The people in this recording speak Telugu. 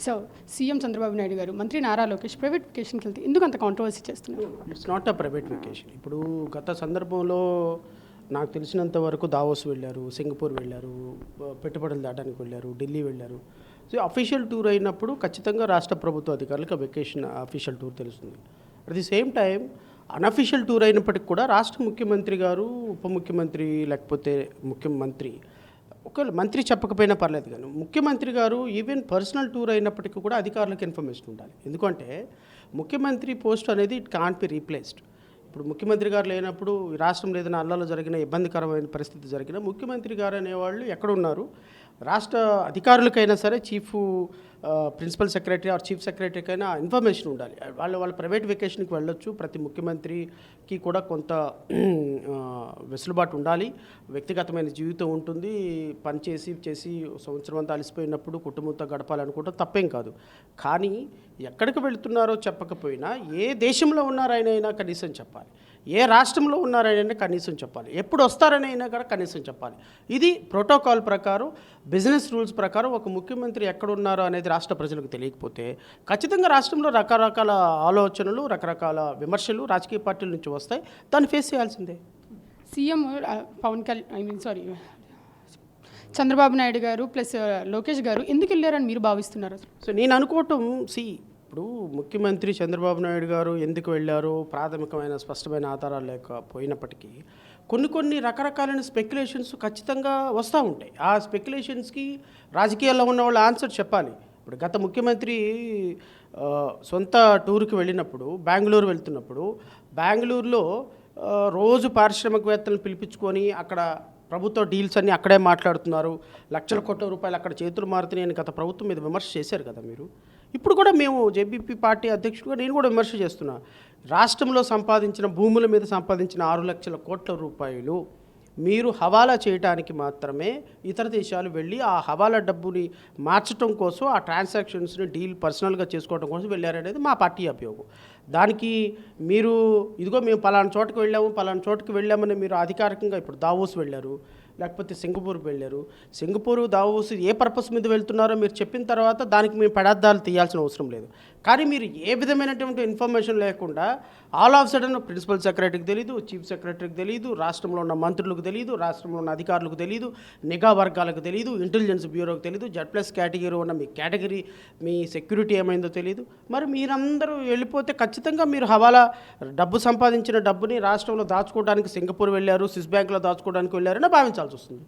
సో సీఎం చంద్రబాబు నాయుడు గారు మంత్రి నారా లోకేష్ ప్రైవేట్ వెకేషన్కి వెళ్తే ఎందుకు అంత కాంట్రవర్సీ చేస్తున్నారు? It's not a private vacation. ఇప్పుడు గత సందర్భంలో నాకు తెలిసినంత వరకు దావోస్ వెళ్ళారు, సింగపూర్ వెళ్ళారు, పెట్టుబడులు దాటానికి వెళ్ళారు, ఢిల్లీ వెళ్ళారు. సో అఫీషియల్ టూర్ అయినప్పుడు ఖచ్చితంగా రాష్ట్ర ప్రభుత్వ అధికారులకు వెకేషన్ అఫీషియల్ టూర్ తెలుస్తుంది. At the same time unofficial tour అయినప్పటికీ కూడా రాష్ట్ర ముఖ్యమంత్రి గారు, ఉప ముఖ్యమంత్రి లేకపోతే ముఖ్యమంత్రి ఒకవేళ మంత్రి చెప్పకపోయినా పర్లేదు, కానీ ముఖ్యమంత్రి గారు ఈవెన్ పర్సనల్ టూర్ అయినప్పటికీ కూడా అధికారులకు ఇన్ఫర్మేషన్ ఉండాలి. ఎందుకంటే ముఖ్యమంత్రి పోస్ట్ అనేది ఇట్ కాంట్ బి రీప్లేస్డ్. ఇప్పుడు ముఖ్యమంత్రి గారు లేనప్పుడు రాష్ట్రంలో ఏదైనా అల్లాలో జరిగిన ఇబ్బందికరమైన పరిస్థితి జరిగిన ముఖ్యమంత్రి గారు అనేవాళ్ళు ఎక్కడున్నారు, రాష్ట్ర అధికారులకైనా సరే chief principal secretary or chief సెక్రటరీకైనా ఇన్ఫర్మేషన్ ఉండాలి. వాళ్ళ ప్రైవేట్ వెకేషన్కి వెళ్ళొచ్చు. ప్రతి ముఖ్యమంత్రికి కూడా కొంత వెసులుబాటు ఉండాలి. వ్యక్తిగతమైన జీవితం ఉంటుంది. పని చేసి సంవత్సరం అంతా అలసిపోయినప్పుడు కుటుంబంతో గడపాలనుకుంటాం, తప్పేం కాదు. కానీ ఎక్కడికి వెళుతున్నారో చెప్పకపోయినా ఏ దేశంలో ఉన్నారైనా కనీసం చెప్పాలి, ఏ రాష్ట్రంలో ఉన్నారైనా కనీసం చెప్పాలి, ఎప్పుడు వస్తారనైనా కూడా కనీసం చెప్పాలి. ఇది ప్రోటోకాల్ ప్రకారం, బిజినెస్ రూల్స్ ప్రకారం ఒక ముఖ్యమంత్రి ఎక్కడున్నారో అనేది రాష్ట్ర ప్రజలకు తెలియకపోతే ఖచ్చితంగా రాష్ట్రంలో రకరకాల ఆలోచనలు, రకరకాల విమర్శలు రాజకీయ పార్టీల నుంచి వస్తాయి. దాన్ని ఫేస్ చేయాల్సిందే. సీఎం చంద్రబాబు నాయుడు గారు ప్లస్ లోకేష్ గారు ఎందుకు వెళ్ళారని మీరు భావిస్తున్నారు? సో నేను అనుకోవటం, ఇప్పుడు ముఖ్యమంత్రి చంద్రబాబు నాయుడు గారు ఎందుకు వెళ్ళారో ప్రాథమికమైన స్పష్టమైన ఆధారాలు లేకపోయినప్పటికీ కొన్ని రకరకాలైన స్పెక్యులేషన్స్ ఖచ్చితంగా వస్తూ ఉంటాయి. ఆ స్పెక్యులేషన్స్కి రాజకీయాల్లో ఉన్న వాళ్ళు ఆన్సర్ చెప్పాలి. ఇప్పుడు గత ముఖ్యమంత్రి సొంత టూర్కి వెళ్ళినప్పుడు బెంగళూరు వెళ్తున్నప్పుడు బెంగళూరులో రోజు పారిశ్రామికవేత్తలను పిలిపించుకొని అక్కడ ప్రభుత్వ డీల్స్ అన్నీ అక్కడే మాట్లాడుతున్నారు, లక్షల కోట్ల రూపాయలు అక్కడ చేతులు మారుతున్నాయని గత ప్రభుత్వం మీద విమర్శ చేశారు కదా మీరు. ఇప్పుడు కూడా మేము జేబీపీ పార్టీ అధ్యక్షుడిగా నేను కూడా విమర్శ చేస్తున్నా. రాష్ట్రంలో సంపాదించిన భూముల మీద సంపాదించిన 6 లక్షల కోట్ల రూపాయలు మీరు హవాలా చేయడానికి మాత్రమే ఇతర దేశాలు వెళ్ళి ఆ హవాలా డబ్బుని మార్చడం కోసం, ఆ ట్రాన్సాక్షన్స్ని డీల్ పర్సనల్గా చేసుకోవడం కోసం వెళ్ళారనేది మా పార్టీ అభియోగం. దానికి మీరు ఇదిగో మేము పలానా చోటుకి వెళ్ళామని మీరు అధికారికంగా ఇప్పుడు దావోస్ వెళ్ళారు, లేకపోతే సింగపూర్కి వెళ్ళారు. సింగపూరు దావోస్ ఏ పర్పస్ మీద వెళ్తున్నారో మీరు చెప్పిన తర్వాత దానికి మేము పదార్థాలు తీయాల్సిన అవసరం లేదు. కానీ మీరు ఏ విధమైనటువంటి ఇన్ఫర్మేషన్ లేకుండా ఆల్ ఆఫ్ సడన్ ప్రిన్సిపల్ సెక్రటరీకి తెలియదు, చీఫ్ సెక్రటరీకి తెలియదు, రాష్ట్రంలో ఉన్న మంత్రులకు తెలియదు, రాష్ట్రంలో ఉన్న అధికారులకు తెలియదు, నిఘా వర్గాలకు తెలియదు, ఇంటెలిజెన్స్ బ్యూరోకి తెలియదు, Z+ కేటగిరీ ఉన్న మీ కేటగిరీ మీ సెక్యూరిటీ ఏమైందో తెలియదు. మరి మీరందరూ వెళ్ళిపోతే ఖచ్చితంగా మీరు హవాలా సంపాదించిన డబ్బుని రాష్ట్రంలో దాచుకోవడానికి సింగపూర్ వెళ్ళారు, స్విస్ బ్యాంక్లో దాచుకోవడానికి వెళ్ళారని భావించాల్సి వస్తుంది.